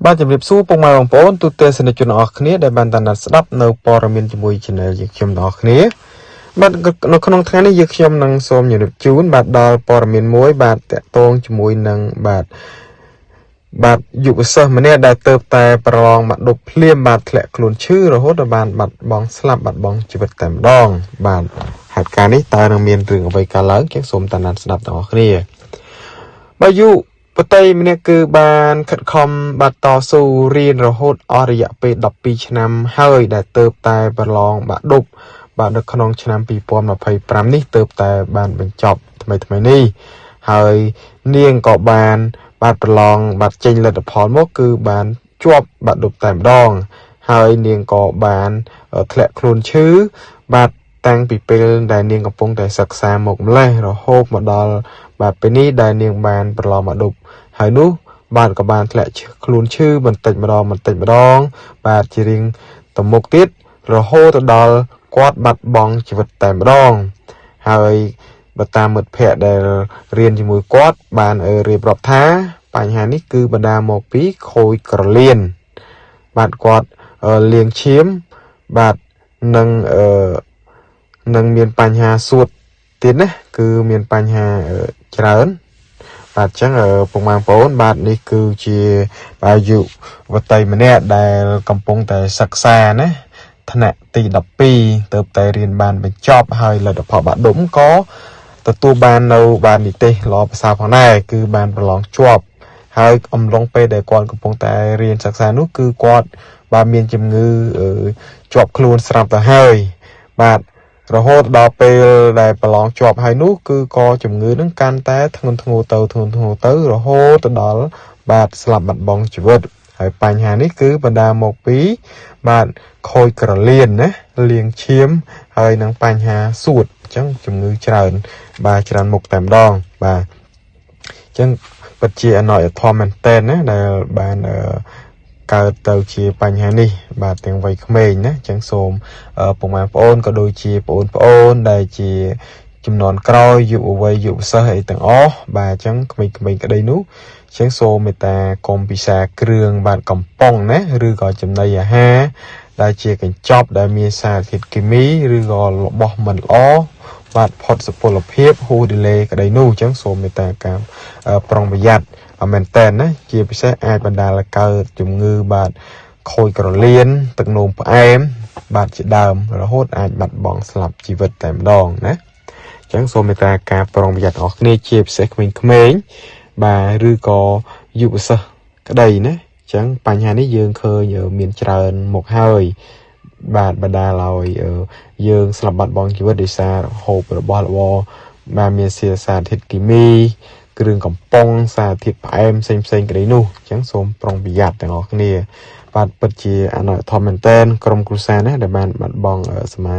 បាទជំរាបសួរពុកម៉ែបងប្អូនទូទៅសិនជនអរគ្នាដែលបានតាមដានស្ដាប់នៅព័ត៌មានជាមួយ Channel យើងខ្ញុំទាំងអស់គ្នាបាទនៅក្នុងថ្ងៃនេះយើងខ្ញុំនឹងសូមជម្រាបជូនបាទដល់ព័ត៌មានមួយបាទតាក់ទងជាមួយនឹងបាទយុវសិស្សម្នាក់ដែលទៅតែប្រឡងបាក់ឌុបភ្លាមបាទធ្លាក់ខ្លួនឈឺរហូតដល់បានបាត់បង់ស្លាប់បាត់បង់ជីវិតតែម្ដងបាទហេតុការណ៍នេះតើនឹងមានរឿងអ្វីកើតឡើងខ្ញុំសូមតាមដានស្ដាប់ទាំងអស់គ្នាបាទយុបតីម្នាក់គឺបានខិតខំបាត់តស៊ូរៀនរហូតអស់រយៈពេល12ឆ្នាំហើយដែលទៅតែប្រឡងបាក់ឌុបបាទនៅក្នុងឆ្នាំ2025នេះទៅតែបានបញ្ចប់ថ្មីនេះហើយនាងក៏បានបាទប្រឡងបាទចេញលទ្ធផលមកគឺបានជាប់បាក់ឌុបតែម្ដងហើយនាងក៏បានធ្លាក់ខ្លួនឈឺបាទតាំងពីពេលដែលនាងកំពុងតែសិក្សាមកម្លេះរហូតមកដល់បាទពេលនេះដែលនាងបានប្រឡងបាក់ឌុបហើយនោះបាទក៏បានធ្លាក់ខ្លួនឈឺបន្តិចម្ដងបាទជារៀងទៅមុខទៀតរហូតទៅដល់គាត់បាត់បង់ជីវិតតែម្ដងហើយបើតាមមិត្តភ័ក្តិដែលរៀនជាមួយគាត់បានរៀបរាប់ថាបញ្ហានេះគឺបណ្ដាមកពីខូចក្រលៀនបាទគាត់លាងឈាមបាទនឹងមានបញ្ហាសួតទៀតណាគឺមានបញ្ហាច្រើនបាទអញ្ចឹងពុកម៉ែបងប្អូនបាទនេះគឺជាអាយុវតីម្នាក់ដែលកំពុងតែសិក្សាណាថ្នាក់ទី12ទៅតែរៀនបានបញ្ចប់ហើយលទ្ធផលបាក់ឌុបក៏ទទួលបាននៅបាននិទេសល្អប្រសើរផងដែរគឺបានប្រឡងជាប់ហើយអំឡុងពេលដែលគាត់កំពុងតែរៀនសិក្សានោះគឺគាត់បានមានជំងឺជាប់ខ្លួនស្រាប់ទៅហើយបាទរហូតដល់ពេលដែលប្រឡងជាប់ហើយនោះគឺក៏ជំងឺនឹងកាន់តែធ្ងន់ធ្ងរទៅរហូតទៅដល់បាទស្លាប់បាត់បង់ជីវិតហើយបញ្ហានេះគឺបណ្ដាមកពីបាទខូចក្រលៀនណាលាងឈាមហើយនឹងបញ្ហាសួតអញ្ចឹងជំងឺច្រើនបាទច្រើនមុខតែម្ដងបាទអញ្ចឹងពិតជាអណោចធម៌មែនតើណាដែលបានកើតទៅជាបញ្ហានេះបាទទាំងវ័យក្មេងណាអញ្ចឹងសូមពុកម៉ែបងប្អូនក៏ដូចជាបងប្អូនដែលជាចំនួនក្រោយយុវវ័យយុវសិស្សអីទាំងអស់បាទអញ្ចឹងក្មេងៗក្តីនោះអញ្ចឹងសូមមេត្តាកុំពិសាគ្រឿងបាទកំប៉ុងណាឬក៏ចំណីអាហារដែលជាកញ្ចប់ដែលមានសារធាតុគីមីឬក៏របស់មិនល្អបាទផុតសុពលភាពហូរឌីលេក្តីនោះអញ្ចឹងសូមមេត្តាការប្រុងប្រយ័ត្នមែនតើណាជាពិសេសអាចបណ្ដាលឲ្យកើតជំងឺបាទខូចក្រលៀនទឹកនោមផ្អែមបាទជាដើមរហូតអាចបាត់បង់ស្លាប់ជីវិតតែម្ដងណាអញ្ចឹងសូមមេត្តាការប្រុងប្រយ័ត្នអស់គ្នាជាពិសេសក្មេងៗបាទឬក៏យុវសិស្សក្តីណាអញ្ចឹងបញ្ហានេះយើងឃើញមានច្រើនមកហើយបាទបណ្ដាលឲ្យយើងស្លាប់បាត់បង់ជីវិតដោយសារហូបរបស់របរបាទមានសារធាតុគីមីគ្រឿងកំប៉ុងសារធាតុផ្អែមផ្សេងក្តីនោះអញ្ចឹងសូមប្រុងប្រយ័ត្នទាំងអស់គ្នាបាទពិតជាអនុធម៌មែនតើក្រុមគ្រួសារណាដែលបានបាត់បង់សមា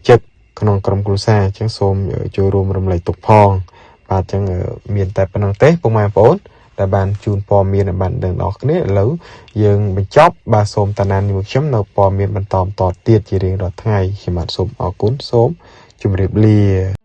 ជិកក្នុងក្រុមគ្រួសារអញ្ចឹងសូមចូលរួមរំលែកទុក្ខផងបាទអញ្ចឹងមានតែប៉ុណ្្នឹងទេពុកម៉ែបងប្អូនដែលបានជូនព័ត៌មានបានដឹងដល់គ្នាឥឡូវយើងបញ្ចប់បាទសូមតាណានជាមួយខ្ញុំនៅព័ត៌មានបន្តទៀតជារៀងរាល់ថ្ងៃខ្ញុំបាទសូមអរគុណសូមជម្រាបលា